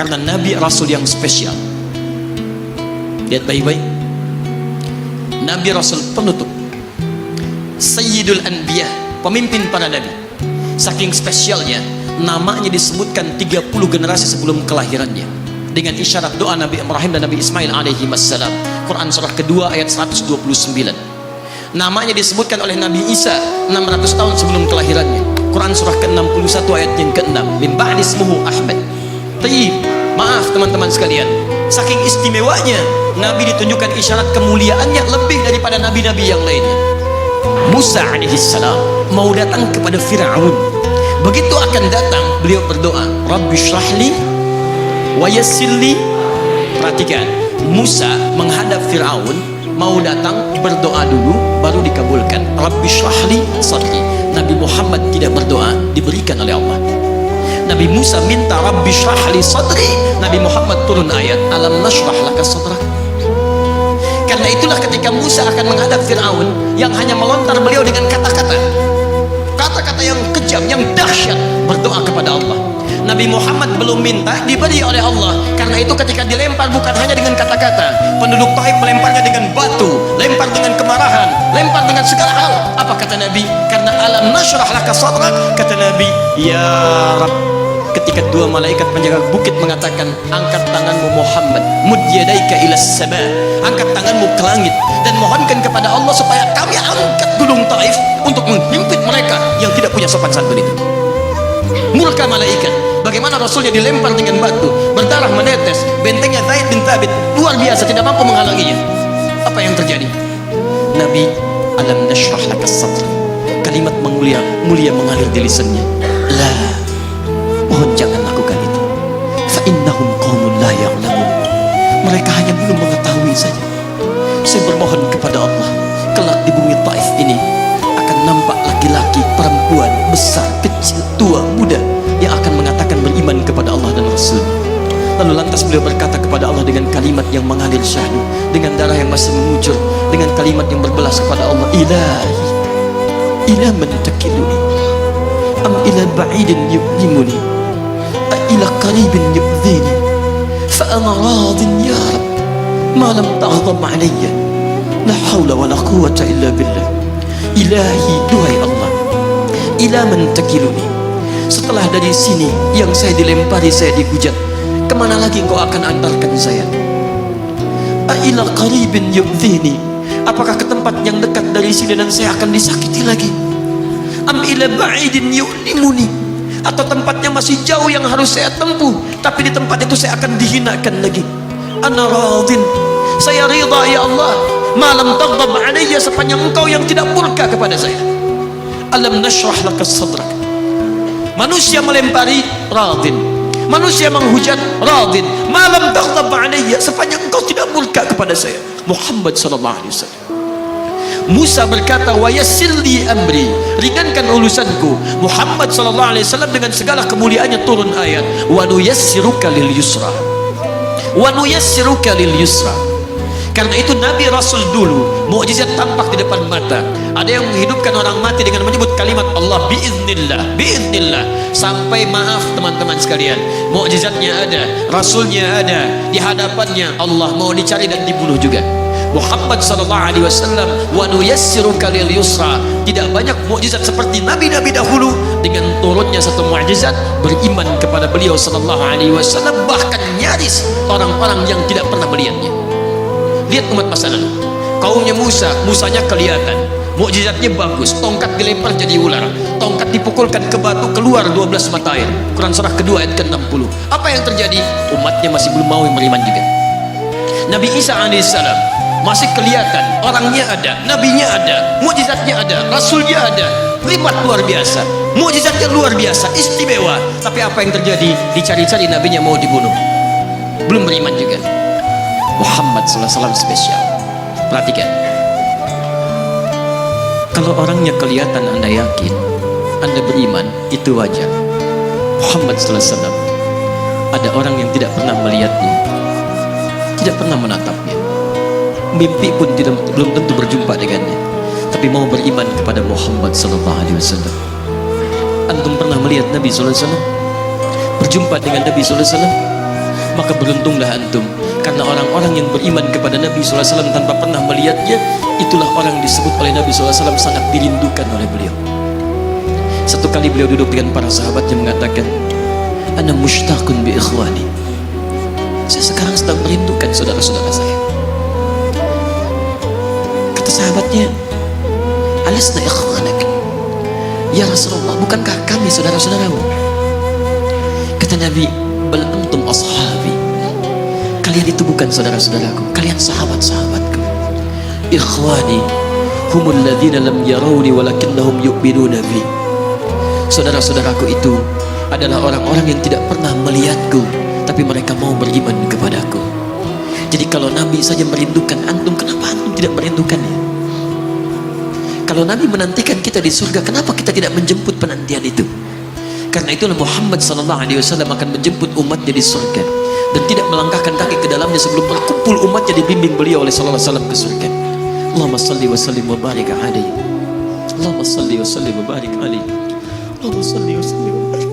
Karena Nabi Rasul yang spesial. Lihat baik-baik. Nabi Rasul penutup, Sayyidul Anbiya, pemimpin para nabi. Saking spesialnya, namanya disebutkan 30 generasi sebelum kelahirannya, dengan isyarat doa Nabi Ibrahim dan Nabi Ismail alaihi wassalam. Quran surah kedua ayat 129. Namanya disebutkan oleh Nabi Isa 600 tahun sebelum kelahirannya. Quran surah ke-61 ayat yang ke-6. Min ba'di ismuhu Ahmad. Taib, maaf teman-teman sekalian, saking istimewanya Nabi ditunjukkan isyarat kemuliaannya lebih daripada nabi-nabi yang lainnya. Musa alaihissalam mau datang kepada Fir'aun. Begitu akan datang, beliau berdoa, Rabbi syrahli wa yassirli. Perhatikan, Musa menghadap Fir'aun, mau datang berdoa dulu baru dikabulkan. Rabbi syrahli sadri. Nabi Muhammad tidak berdoa, diberikan oleh Allah. Nabi Musa minta Rabbi syrahli sadri, Nabi Muhammad turun ayat alam nashrah laka sadrak. Karena itulah ketika Musa akan menghadap Fir'aun, yang hanya melontar beliau dengan kata-kata yang kejam, yang dahsyat, berdoa kepada Allah. Nabi Muhammad belum minta, diberi oleh Allah. Karena itu ketika dilempar bukan hanya dengan kata-kata, penduduk Taif melemparnya dengan batu, lempar dengan kemarahan, lempar dengan segala hal. Apa kata Nabi? Karena alam nashrah laka sadrak, kata Nabi, ya Rabb. Ketika dua malaikat penjaga bukit mengatakan, angkat tanganmu Muhammad, mud yadaika ilas sama, angkat tanganmu ke langit dan mohonkan kepada Allah supaya kami angkat gunung Taif untuk menghimpit mereka yang tidak punya sopan santun itu. Murka malaikat. Bagaimana Rasulnya dilempar dengan batu, berdarah menetes, bentengnya Zaid bin Thabit luar biasa, tidak mampu menghalanginya. Apa yang terjadi? Nabi, alam nashrah laka sadr. Kalimat mulia mengalir di lisannya. La, mohon jangan lakukan itu. Fa innahum qaumun la ya'lamun. Mereka hanya belum mengetahui saja. Saya bermohon kepada Allah, kelak di bumi Taif ini akan nampak laki-laki, perempuan, besar, kecil, tua, muda yang akan mengatakan beriman kepada Allah dan Rasul. Lalu lantas beliau berkata kepada Allah dengan kalimat yang mengalir syahdu, dengan darah yang masih mengucur, dengan kalimat yang berbelas kepada Allah, Ilahi, ila man takiluni, am ila ba'idin yu'limuni, a ila qaribin yu'zini, fa ana radin ya Rabb, ma lam taghdab alayya, la hawla wa la quwwata illa billah. Ilahi, duhai Allah, ila man takiluni, setelah dari sini yang saya dilempari, saya dihujat, kemana lagi engkau akan antarkan saya? A'ila qaribin yu'zini, apakah ke tempat yang dekat dari sini dan saya akan disakiti lagi? Am ila ba'idin yu'limuni, atau tempatnya masih jauh yang harus saya tempuh, tapi di tempat itu saya akan dihinakan lagi. Ana radin, saya ridha ya Allah, malam taghdab alayya, sepanjang engkau yang tidak murka kepada saya. Alam nashrah laka sadrak. Manusia melempari, radin. Manusia menghujat, radin. Malam taghdab alayya, sepanjang engkau tidak murka kepada saya. Muhammad sallallahu alaihi wasallam. Musa berkata, wa yassirli amri, ringankan urusanku. Muhammad sallallahu alaihi wasallam dengan segala kemuliaannya turun ayat, wa nuyassiruka lil yusra. Wa nuyassiruka lil yusra. Karena itu Nabi Rasul dulu mukjizat tampak di depan mata. Ada yang menghidupkan orang mati dengan menyebut kalimat Allah biiznillah, biiznillah. Sampai maaf teman-teman sekalian, mukjizatnya ada, Rasulnya ada, di hadapannya Allah mau dicari dan dibunuh juga. Muhammad sallallahu alaihi wasallam, wa nuyassiruka lil yusra. Tidak banyak mukjizat seperti nabi-nabi dahulu. Dengan turunnya satu mukjizat, beriman kepada beliau sallallahu alaihi wasallam, bahkan nyaris orang-orang yang tidak pernah melihatnya. Lihat umat masa lalu, kaumnya Musa, Musanya kelihatan, mukjizatnya bagus, tongkat dilempar jadi ular, tongkat dipukulkan ke batu keluar 12 mata air. Quran surah kedua ayat ke-60. Apa yang terjadi? Umatnya masih belum mau beriman juga. Nabi Isa alaihissalam masih kelihatan, orangnya ada, nabinya ada, mukjizatnya ada, rasulnya ada, lipat luar biasa, mukjizatnya luar biasa, istimewa. Tapi apa yang terjadi? Dicari-cari, nabinya mau dibunuh, belum beriman juga. Muhammad SAW spesial. Perhatikan, kalau orangnya kelihatan Anda yakin, Anda beriman, itu wajar. Muhammad SAW, ada orang yang tidak pernah melihatnya, tidak pernah menatapnya, mimpi pun belum tentu berjumpa dengannya, tapi mau beriman kepada Muhammad SAW. Antum pernah melihat Nabi SAW? Berjumpa dengan Nabi SAW? maka beruntunglah antum, karena orang-orang yang beriman kepada Nabi SAW tanpa pernah melihatnya, itulah orang disebut oleh Nabi SAW sangat dirindukan oleh beliau. Satu kali beliau duduk dengan para sahabatnya mengatakan, ana mushtaqun bi ikhwani, saya sekarang sedang merindukan saudara-saudara saya. Kata sahabatnya, alasna ikhwanak ya Rasulullah, bukankah kami saudara-saudaramu? Kata Nabi, bal antum ashabi, kalian itu bukan saudara-saudaraku, kalian sahabat-sahabatku. Ikhwani humul ladzina lam yarawni walakinnahum yu'minuna bi, saudara-saudaraku itu adalah orang-orang yang tidak pernah melihatku, tapi mereka mau beriman kepadaku. Jadi kalau Nabi saja merindukan antum, kenapa antum tidak merindukannya? Kalau Nabi menantikan kita di surga, kenapa kita tidak menjemput penantian itu? Karena itulah Muhammad SAW akan menjemput umatnya di surga dan tidak melangkahkan kaki ke dalamnya sebelum berkumpul umatnya dibimbing beliau oleh sallallahu alaihi wasallam ke surga. Allahumma salli wa sallim wa barik alaihi. Allahumma salli wa sallim wa barik alaihi. Allahumma salli wa sallim wa barik